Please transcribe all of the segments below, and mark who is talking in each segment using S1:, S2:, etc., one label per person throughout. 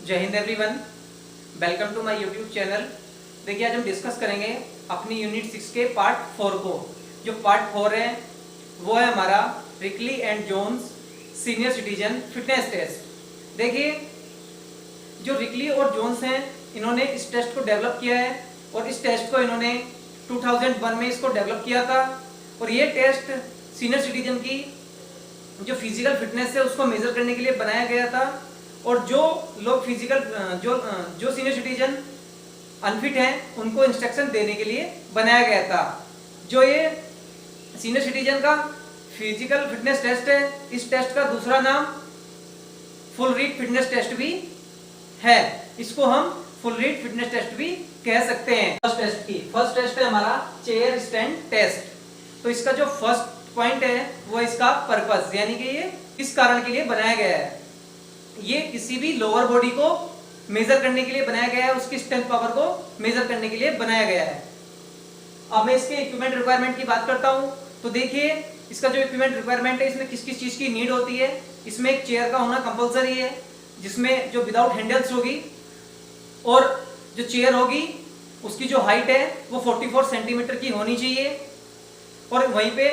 S1: जय हिंद everyone, welcome to my YouTube channel. देखिए, आज हम डिस्कस करेंगे अपनी यूनिट 6 के पार्ट 4 को। जो पार्ट 4 है वो है हमारा Rikli and Jones senior citizen fitness test. देखिए, जो रिकली और जोन्स हैं, इन्होंने इस टेस्ट को डेवलप किया है और इस टेस्ट को इन्होंने 2001 में इसको डेवलप किया था। और ये टेस्ट सीनियर सिटीजन की जो फिजिकल फिटनेस है उसको मेजर करने के लिए बनाया गया था। और जो लोग फिजिकल जो सीनियर सिटीजन अनफिट हैं उनको इंस्ट्रक्शन देने के लिए बनाया गया था। जो ये सीनियर सिटीजन का फिजिकल फिटनेस टेस्ट है, इस टेस्ट का दूसरा नाम फुल रीड फिटनेस टेस्ट भी है। इसको हम फुल रीड फिटनेस टेस्ट भी कह सकते हैं। फर्स्ट टेस्ट है हमारा चेयर स्टैंड टेस्ट। तो इसका जो फर्स्ट पॉइंट है वो इसका पर्पस, यानी कि ये किस कारण के लिए बनाया गया है। ये किसी भी लोअर बॉडी को मेजर करने के लिए बनाया गया है, उसकी स्ट्रेंथ पावर को मेजर करने के लिए बनाया गया है। अब मैं इसके इक्विपमेंट रिक्वायरमेंट की बात करता हूं। तो देखिए, इसका जो इक्विपमेंट रिक्वायरमेंट है, इसमें किस किस चीज की नीड होती है। इसमें एक चेयर का होना कंपलसरी है, जिसमें जो विदाउट हैंडल्स होगी, और जो चेयर होगी उसकी जो हाइट है वो 44 सेंटीमीटर की होनी चाहिए। और वहीं पे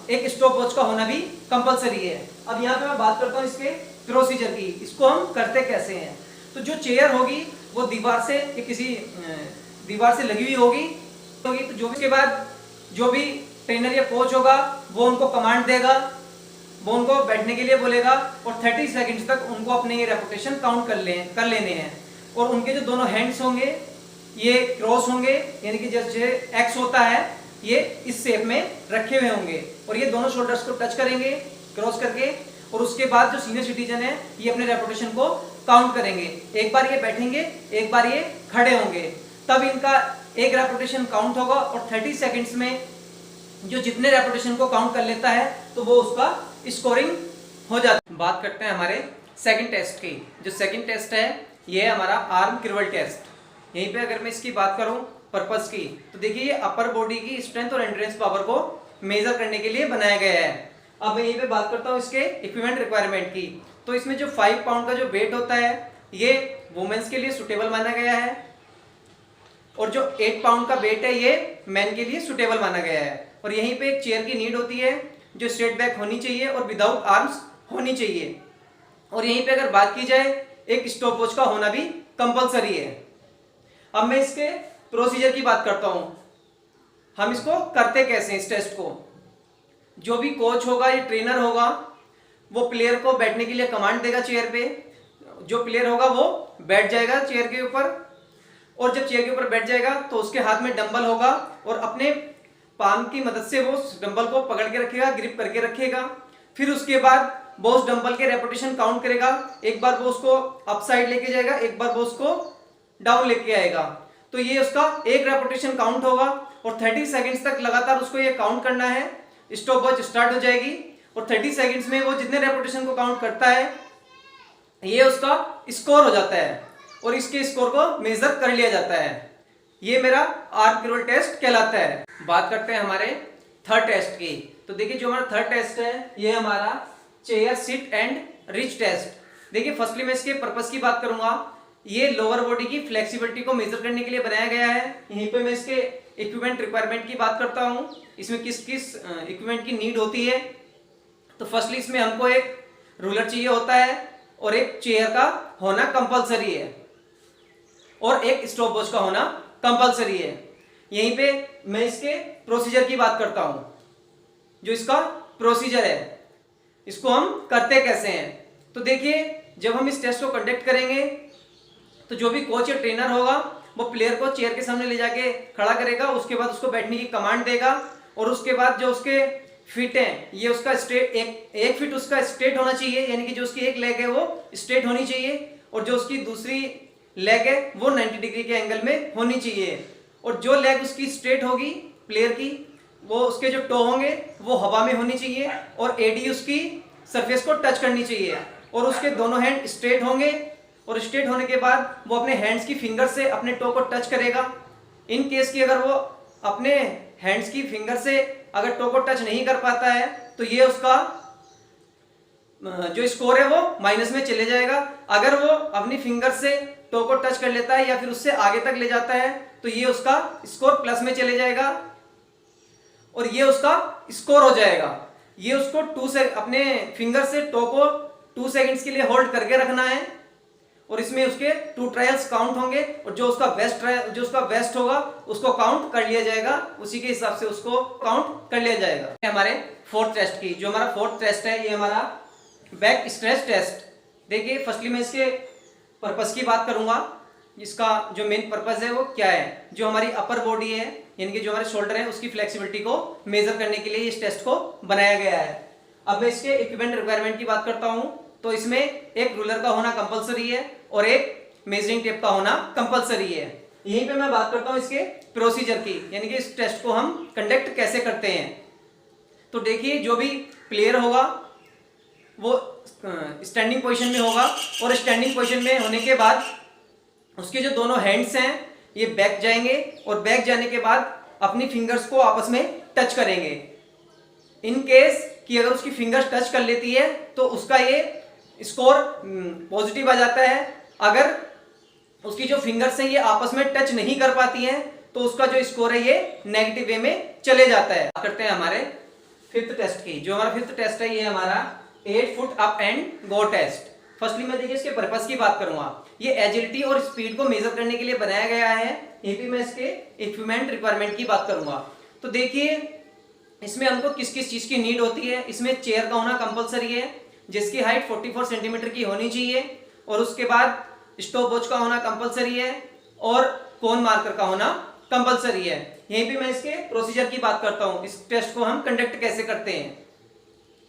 S1: एक स्टॉप वॉच का होना भी कंपलसरी है। अब यहाँ पे मैं बात करता हूँ इसके प्रोसीजर की। इसको हम करते कैसे हैं। तो जो चेयर होगी वो दीवार से या किसी दीवार से लगी हुई होगी। तो जो उसके बाद जो भी ट्रेनर या कोच होगा वो उनको कमांड देगा, वो उनको बैठने के लिए बोलेगा और 30 सेकंड्स तक उनको अपने ये रेपिटेशन काउंट कर लेने हैं। और उनके जो दोनों हैंड्स होंगे ये क्रॉस होंगे, यानी कि जैसे एक्स होता है ये इस शेप में रखे हुए होंगे। और ये दोनों शोल्डर्स को टच करेंगे क्रॉस करके। और उसके बाद जो सीनियर सिटीजन है ये अपने रेपिटेशन को काउंट करेंगे। एक बार ये बैठेंगे, एक बार ये खड़े होंगे, तब इनका एक रेपिटेशन काउंट होगा। और 30 सेकंड्स में जो जितने रेपिटेशन को काउंट कर लेता है तो वो उसका स्कोरिंग हो जाता है। बात करते हैं हमारे सेकंड टेस्ट की। जो सेकंड टेस्ट है ये है हमारा आर्म क्रिवल टेस्ट। यहीं पे अगर मैं इसकी बात करूं पर्पस की, तो देखिए ये अपर बॉडी की स्ट्रेंथ और एंड्योरेंस पावर को मेजर करने के लिए बनाया गया है। अब मैं यहीं पे बात करता हूँ इसके इक्विपमेंट रिक्वायरमेंट की। तो इसमें जो 5 पाउंड का जो वेट होता है ये वुमेन्स के लिए सुटेबल माना गया है। और जो 8 पाउंड का वेट है ये मेन के लिए सुटेबल माना गया है। और यहीं पे एक चेयर की नीड होती है जो स्ट्रेट बैक होनी चाहिए और विदाउट आर्म्स होनी चाहिए। और यहीं पे अगर बात की जाए एक स्टॉप वॉच का होना भी कंपलसरी है। अब मैं इसके प्रोसीजर की बात करता हूं। हम इसको करते कैसे इस टेस्ट को। जो भी कोच होगा या ट्रेनर होगा वो प्लेयर को बैठने के लिए कमांड देगा चेयर पे। जो प्लेयर होगा वो बैठ जाएगा चेयर के ऊपर। और जब चेयर के ऊपर बैठ जाएगा तो उसके हाथ में डंबल होगा और अपने पाम की मदद से वो डंबल को पकड़ के रखेगा, ग्रिप करके रखेगा। फिर उसके बाद वो उस डंबल के रेपिटेशन काउंट करेगा। एक बार वो उसको अप साइड लेके जाएगा, एक बार वो उसको डाउन लेके आएगा। तो ये उसका एक रेपिटेशन काउंट होगा और 30 सेकंड्स तक लगातार उसको ये काउंट करना है। स्टॉप वॉच स्टार्ट हो जाएगी और 30 सेकंड्स में वो जितने रेपिटेशन को काउंट करता है ये उसका स्कोर हो जाता है और इसके स्कोर को मेजर कर लिया जाता है। ये मेरा आर्म क्रिवल टेस्ट कहलाता है। बात करते हैं हमारे थर्ड टेस्ट की। तो देखिए, जो हमारा थर्ड टेस्ट है ये हमारा chair sit and reach test. देखिए, फर्स्टली मैं इसके पर्पस की बात करूंगा। ये लोअर बॉडी की फ्लेक्सिबिलिटी को मेजर करने के लिए बनाया गया है। यहीं पे मैं इसके इक्विपमेंट रिक्वायरमेंट की बात करता हूं, इसमें किस किस इक्विपमेंट की नीड होती है। तो फर्स्टली इसमें हमको एक रूलर चाहिए होता है और एक चेयर का होना कंपलसरी है और एक स्टॉप वॉच का होना कंपलसरी है। यहीं पे मैं इसके प्रोसीजर की बात करता हूं। जो इसका प्रोसीजर है इसको हम करते कैसे हैं। तो देखिए, जब हम इस टेस्ट को कंडक्ट करेंगे तो जो भी कोच या ट्रेनर होगा वो प्लेयर को चेयर के सामने ले जाके खड़ा करेगा। उसके बाद उसको बैठने की कमांड देगा और उसके बाद जो उसके फिट है ये उसका स्ट्रेट एक फिट उसका स्ट्रेट होना चाहिए, यानी कि जो उसकी एक लेग है वो स्ट्रेट होनी चाहिए और जो उसकी दूसरी लेग है वो 90 डिग्री के एंगल में होनी चाहिए। और जो लेग उसकी स्ट्रेट होगी प्लेयर की, वो उसके जो टो होंगे वो हवा में होनी चाहिए और एडी उसकी सरफेस को टच करनी चाहिए। और उसके दोनों हैंड स्ट्रेट होंगे और स्ट्रेट होने के बाद वो अपने हैंड्स की फिंगर से अपने टो को टच करेगा। इन केस की अगर वो अपने हैंड्स की फिंगर से अगर टो को टच नहीं कर पाता है तो ये उसका जो स्कोर है वो माइनस में चले जाएगा। अगर वो अपनी फिंगर से टो को टच कर लेता है या फिर उससे आगे तक ले जाता है तो ये उसका स्कोर प्लस में चले जाएगा और ये उसका स्कोर हो जाएगा। ये उसको 2 से अपने फिंगर से टो को 2 सेकंड्स के लिए होल्ड करके रखना है और इसमें उसके 2 ट्रायल्स काउंट होंगे और जो उसका बेस्ट होगा उसको काउंट कर लिया जाएगा, उसी के हिसाब से उसको काउंट कर लिया जाएगा। हमारे फोर्थ टेस्ट की, जो हमारा फोर्थ टेस्ट है, ये हमारा बैक स्ट्रेच टेस्ट। देखिए फर्स्टली मैं इसके पर्पस की बात करूंगा, इसका जो मेन पर्पस है वो क्या है। जो हमारी अपर बॉडी है यानी कि जो हमारे शोल्डर है उसकी फ्लेक्सिबिलिटी को मेजर करने के लिए इस टेस्ट को बनाया गया है। अब मैं इसके इक्विपमेंट रिक्वायरमेंट की बात करता हूं तो इसमें एक रूलर का होना कंपलसरी है और एक मेजरिंग टेप का होना कंपलसरी है। यहीं पे मैं बात करता हूं इसके प्रोसीजर की, यानी कि इस टेस्ट को हम कंडक्ट कैसे करते हैं। तो देखिए जो भी प्लेयर होगा वो स्टैंडिंग पोजीशन में होगा और स्टैंडिंग पोजीशन में होने के बाद उसके जो दोनों हैंड्स हैं ये बैक जाएंगे और बैक जाने के बाद अपनी फिंगर्स को आपस में टच करेंगे। इन केस कि अगर उसकी फिंगर्स टच कर लेती है तो उसका ये स्कोर पॉजिटिव आ जाता है। अगर उसकी जो फिंगर्स हैं ये आपस में टच नहीं कर पाती हैं तो उसका जो स्कोर है ये नेगेटिव वे में चले जाता है। करते हैं हमारे फिफ्थ टेस्ट की। जो हमारा फिफ्थ टेस्ट है ये हमारा 8 foot up and go test. Firstly मैं देखिए इसके पर्पस की बात करूंगा। ये एजिलिटी और स्पीड को मेजर करने के लिए बनाया गया है। यहीं पे मैं इसके इक्विपमेंट रिक्वायरमेंट की बात करूंगा। तो देखिए इसमें हमको किस किस चीज की नीड होती है। इसमें चेयर का होना कंपलसरी है जिसकी हाइट 44 सेंटीमीटर की होनी चाहिए और उसके बाद स्टॉप वॉच का होना कंपलसरी है और कोन मार्कर का होना कंपलसरी है। यहीं पे मैं इसके प्रोसीजर की बात करता हूं, इस टेस्ट को हम कंडक्ट कैसे करते हैं।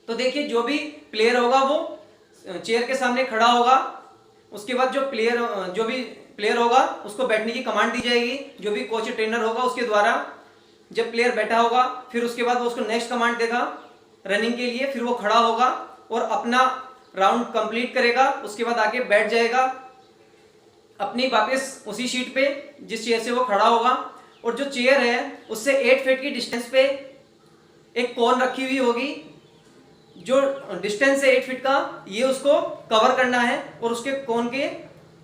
S1: तो देखिए जो भी प्लेयर होगा वो चेयर के सामने खड़ा होगा, उसके बाद जो भी प्लेयर होगा उसको बैठने की कमांड दी जाएगी जो भी कोच ट्रेनर होगा उसके द्वारा। जब प्लेयर बैठा होगा फिर उसके बाद वो उसको नेक्स्ट कमांड देगा रनिंग के लिए, फिर वो खड़ा होगा और अपना राउंड कंप्लीट करेगा। उसके बाद आके बैठ जाएगा अपनी वापस उसी शीट पे जिस चेयर से वो खड़ा होगा और जो चेयर है उससे 8 फीट की डिस्टेंस पे एक कोन रखी हुई होगी। जो डिस्टेंस है 8 फीट का ये उसको कवर करना है और उसके कोन के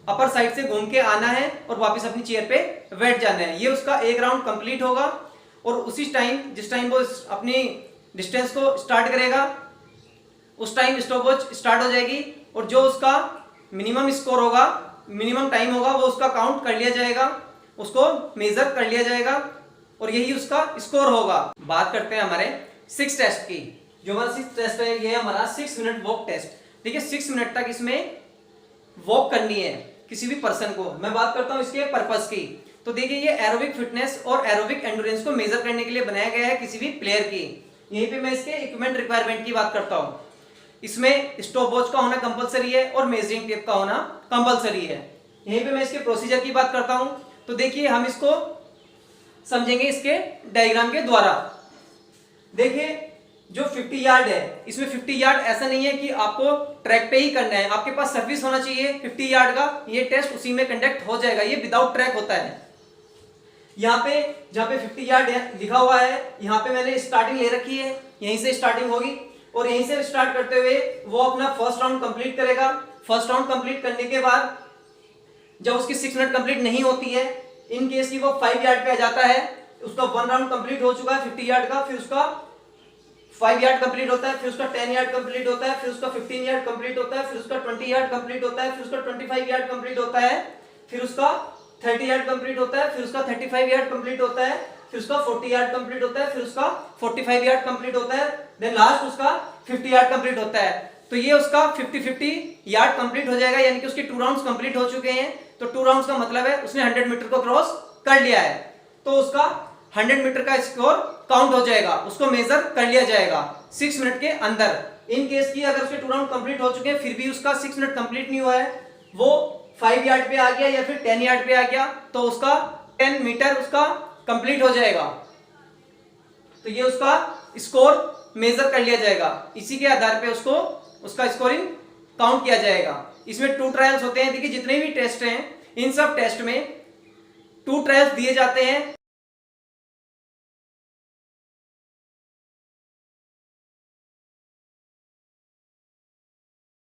S1: अपर साइड से घूम के आना है और वापस अपनी चेयर पे बैठ जाना है। ये उसका एक राउंड कंप्लीट होगा और उसी टाइम जिस टाइम वो अपनी डिस्टेंस को स्टार्ट करेगा उस टाइम स्टॉपवॉच स्टार्ट हो जाएगी और जो उसका मिनिमम स्कोर होगा, मिनिमम टाइम होगा वो उसका काउंट कर लिया जाएगा, उसको मेजर कर लिया जाएगा और यही उसका स्कोर होगा। बात करते हैं हमारे 6 टेस्ट की। जो हमारा 6 टेस्ट है ये हमारा 6 मिनट वॉक टेस्ट। देखिए 6 मिनट तक इसमें वॉक करनी है किसी भी पर्सन को। मैं बात करता हूं इसके पर्पस की। तो देखिए ये एरोबिक फिटनेस और एरोबिक एंड्योरेंस को मेजर करने के लिए बनाया गया है किसी भी प्लेयर की। यहीं पे मैं इसके इक्विपमेंट रिक्वायरमेंट की बात करता हूं। इसमें स्टॉप वॉच का होना कंपलसरी है और मेजरिंग टेप का होना कंपलसरी है। यहीं पे मैं इसके प्रोसीजर की बात करता हूं। तो देखिए हम इसको समझेंगे इसके डायग्राम के द्वारा। देखिए जो 50 यार्ड है इसमें 50 यार्ड ऐसा नहीं है कि आपको ट्रैक पे ही करना है, आपके पास सर्विस होना चाहिए 50 यार्ड का। ये टेस्ट उसी में कंडक्ट हो जाएगा, ये विदाउट ट्रैक होता है। यहाँ पे जहाँ पे 50 यार्ड लिखा हुआ है यहाँ पे मैंने स्टार्टिंग ले रखी है, यहीं से स्टार्टिंग होगी और यहीं से स्टार्ट करते हुए वो अपना फर्स्ट राउंड कंप्लीट करेगा। फर्स्ट राउंड कंप्लीट करने के बाद जब उसकी 6 मिनट कंप्लीट नहीं होती है, इन केस की वो 5 यार्ड पे आ जाता है, उसका 1 राउंड कंप्लीट हो चुका है 50 यार्ड का, फिर उसका 5 यार्ड कंप्लीट होता है, फिर उसका 10 यार्ड कंप्लीट होता है, फिर उसका 15 यार्ड कंप्लीट होता है, फिर उसका 20 यार्ड कंप्लीट होता है, फिर उसका 25 यार्ड कंप्लीट होता है, फिर उसका 30 यार्ड कंप्लीट होता है, फिर उसका 35 यार्ड कंप्लीट होता है, फिर उसका 40 यार्ड कंप्लीट होता है, फिर उसका 45 यार्ड कंप्लीट होता है, देन लास्ट उसका 50 यार्ड कंप्लीट होता है। तो ये उसका 50-50 यार्ड कंप्लीट हो जाएगा, यानी कि उसके 2 राउंड्स कंप्लीट हो चुके हैं। तो 2 राउंड्स का मतलब है उसने 100 मीटर को क्रॉस कर लिया है, तो उसका 100 मीटर का स्कोर काउंट हो जाएगा, उसको मेजर कर लिया जाएगा 6 मिनट के अंदर। इन केस की अगर उसके 2 राउंड कंप्लीट हो चुके हैं फिर भी उसका 6 मिनट कंप्लीट नहीं हुआ है, वो 5 यार्ड पे आ गया या फिर 10 यार्ड पे आ गया, तो उसका 10 मीटर उसका कंप्लीट हो जाएगा। तो ये उसका स्कोर मेजर कर लिया जाएगा, इसी के आधार पे उसको उसका स्कोरिंग काउंट किया जाएगा। इसमें 2 ट्रायल्स होते हैं। देखिए जितने भी टेस्ट हैं इन सब टेस्ट में 2 ट्रायल्स दिए जाते हैं।